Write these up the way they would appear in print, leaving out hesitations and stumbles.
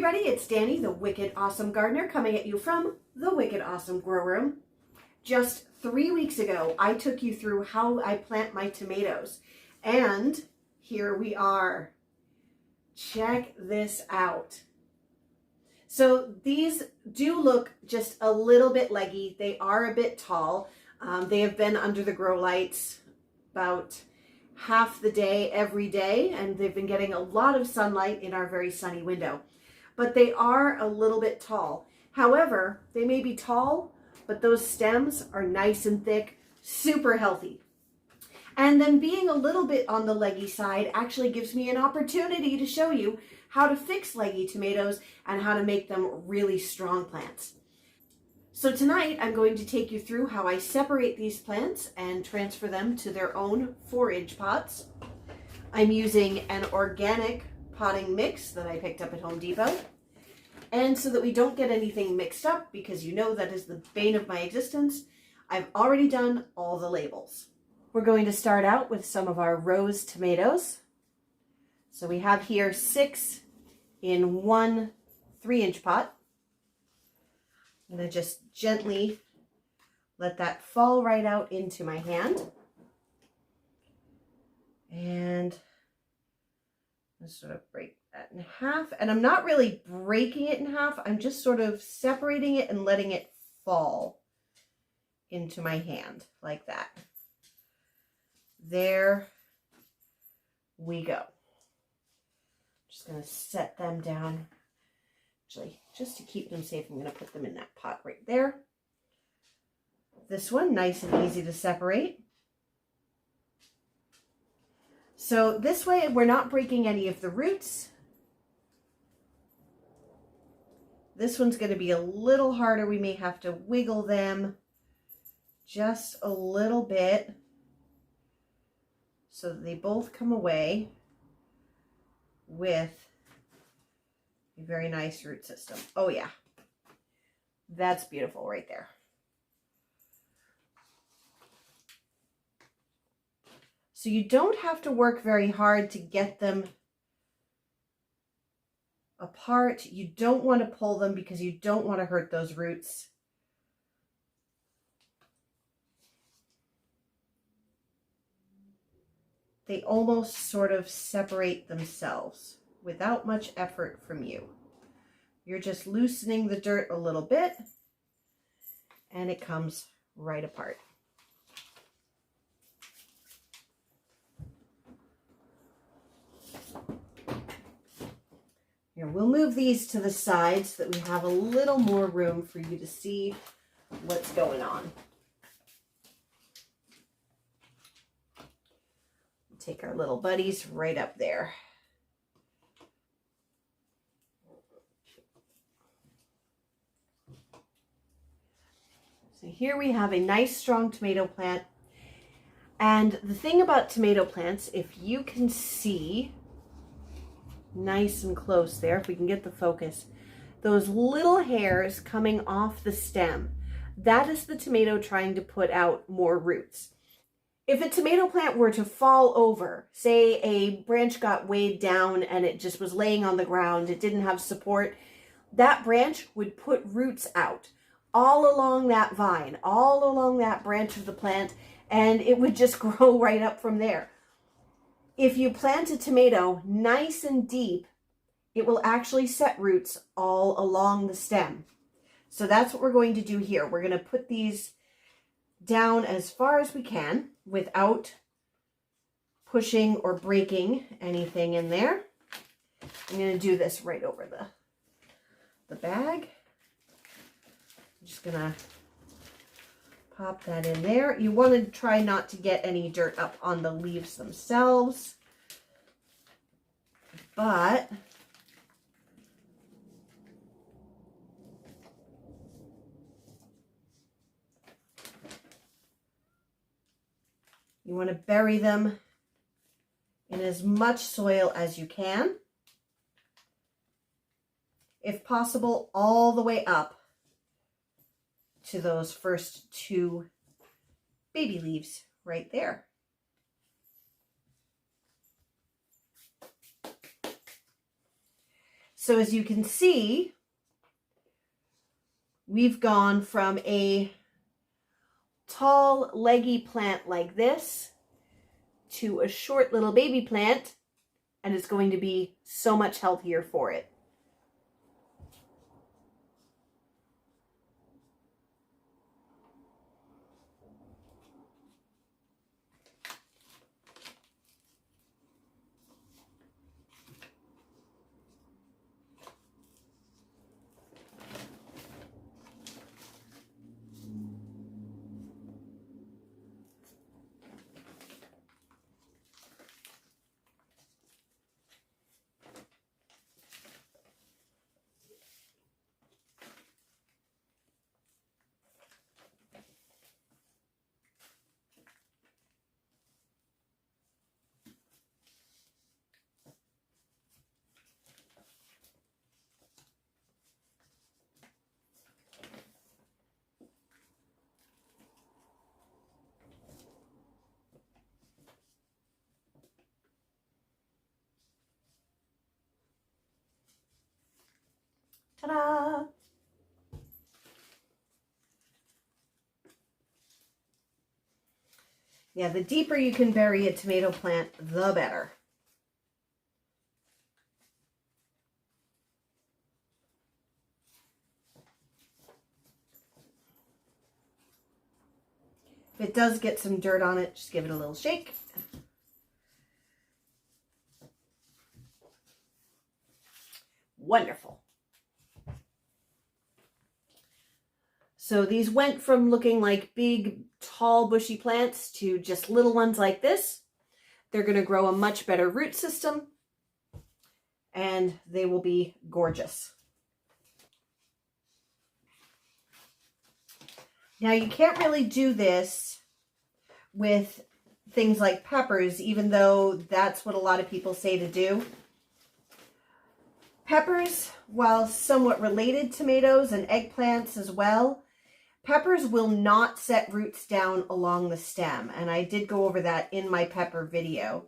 everybody, it's Danny, the Wicked Awesome Gardener, coming at you from the Wicked Awesome Grow Room. Just 3 weeks ago, I took you through how I plant my tomatoes, and here we are. Check this out. So these do look just a little bit leggy. They are a bit tall. They have been under the grow lights about half the day every day, and they've been getting a lot of sunlight in our very sunny window. But they are a little bit tall. However, they may be tall, but those stems are nice and thick, super healthy. And then being a little bit on the leggy side actually gives me an opportunity to show you how to fix leggy tomatoes and how to make them really strong plants. So tonight I'm going to take you through how I separate these plants and transfer them to their own 4-inch pots. I'm using an organic potting mix that I picked up at Home Depot. And so that we don't get anything mixed up, because you know that is the bane of my existence, I've already done all the labels. We're going to start out with some of our rose tomatoes. So we have here 6 in one 3-inch pot. I'm going to just gently let that fall right out into my hand. And let's sort of break that in half. And I'm not really breaking it in half. I'm just sort of separating it and letting it fall into my hand like that. There we go. Just going to set them down. Actually, just to keep them safe, I'm going to put them in that pot right there. This one, nice and easy to separate. So this way, we're not breaking any of the roots. This one's going to be a little harder. We may have to wiggle them just a little bit so that they both come away with a very nice root system. Oh yeah, that's beautiful right there. So you don't have to work very hard to get them apart. You don't want to pull them because you don't want to hurt those roots. They almost sort of separate themselves without much effort from you. You're just loosening the dirt a little bit and it comes right apart. Here, we'll move these to the side so that we have a little more room for you to see what's going on. Take our little buddies right up there. So here we have a nice strong tomato plant. And the thing about tomato plants, if you can see nice and close there, if we can get the focus, those little hairs coming off the stem, that is the tomato trying to put out more roots. If a tomato plant were to fall over, say a branch got weighed down and it just was laying on the ground, it didn't have support, that branch would put roots out all along that vine, all along that branch of the plant, and it would just grow right up from there. If you plant a tomato nice and deep, it will actually set roots all along the stem. So that's what we're going to do here. We're going to put these down as far as we can without pushing or breaking anything in there. I'm going to do this right over the bag. I'm just going to pop that in there. You want to try not to get any dirt up on the leaves themselves, but you want to bury them in as much soil as you can. If possible, all the way up to those first 2 baby leaves right there. So as you can see, we've gone from a tall, leggy plant like this to a short little baby plant, and it's going to be so much healthier for it. Ta-da! Yeah, the deeper you can bury a tomato plant, the better. If it does get some dirt on it, just give it a little shake. Wonderful. So these went from looking like big, tall, bushy plants to just little ones like this. They're going to grow a much better root system, and they will be gorgeous. Now you can't really do this with things like peppers, even though that's what a lot of people say to do. Peppers, while somewhat related to tomatoes and eggplants as well, peppers will not set roots down along the stem, and I did go over that in my pepper video.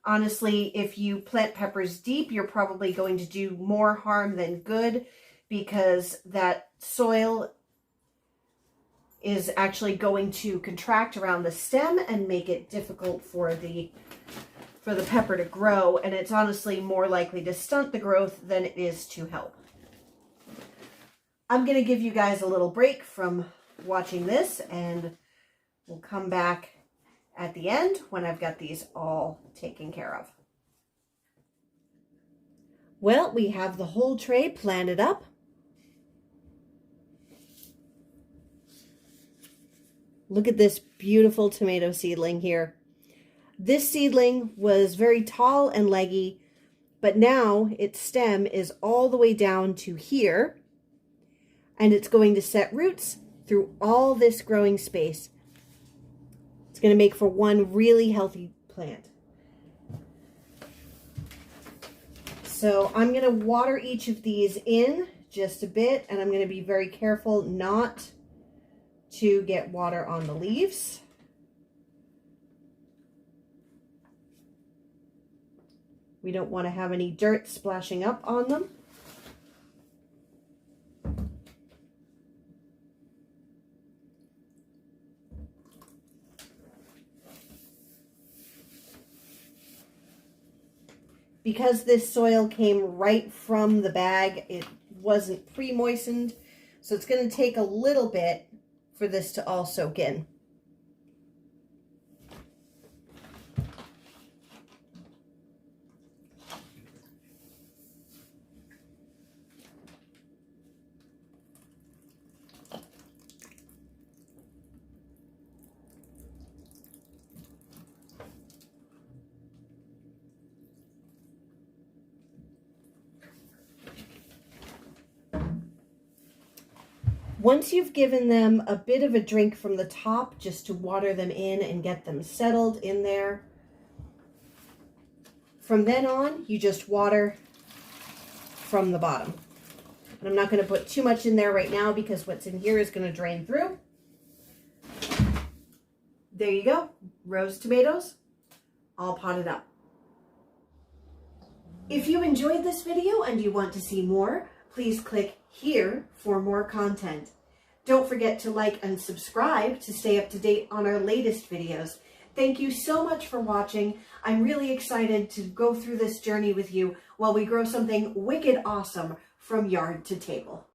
Honestly, if you plant peppers deep, you're probably going to do more harm than good, because that soil is actually going to contract around the stem and make it difficult for the pepper to grow, and it's honestly more likely to stunt the growth than it is to help. I'm going to give you guys a little break from watching this, and we'll come back at the end when I've got these all taken care of. Well, we have the whole tray planted up. Look at this beautiful tomato seedling here. This seedling was very tall and leggy, but now its stem is all the way down to here, and it's going to set roots through all this growing space. It's going to make for one really healthy plant. So I'm going to water each of these in just a bit, and I'm going to be very careful not to get water on the leaves. We don't want to have any dirt splashing up on them. Because this soil came right from the bag, it wasn't pre-moistened, so it's going to take a little bit for this to all soak in. Once you've given them a bit of a drink from the top, just to water them in and get them settled in there, from then on, you just water from the bottom. And I'm not going to put too much in there right now because what's in here is going to drain through. There you go. Rose tomatoes, all potted up. If you enjoyed this video and you want to see more, please click here for more content. Don't forget to like and subscribe to stay up to date on our latest videos. Thank you so much for watching. I'm really excited to go through this journey with you while we grow something wicked awesome from yard to table.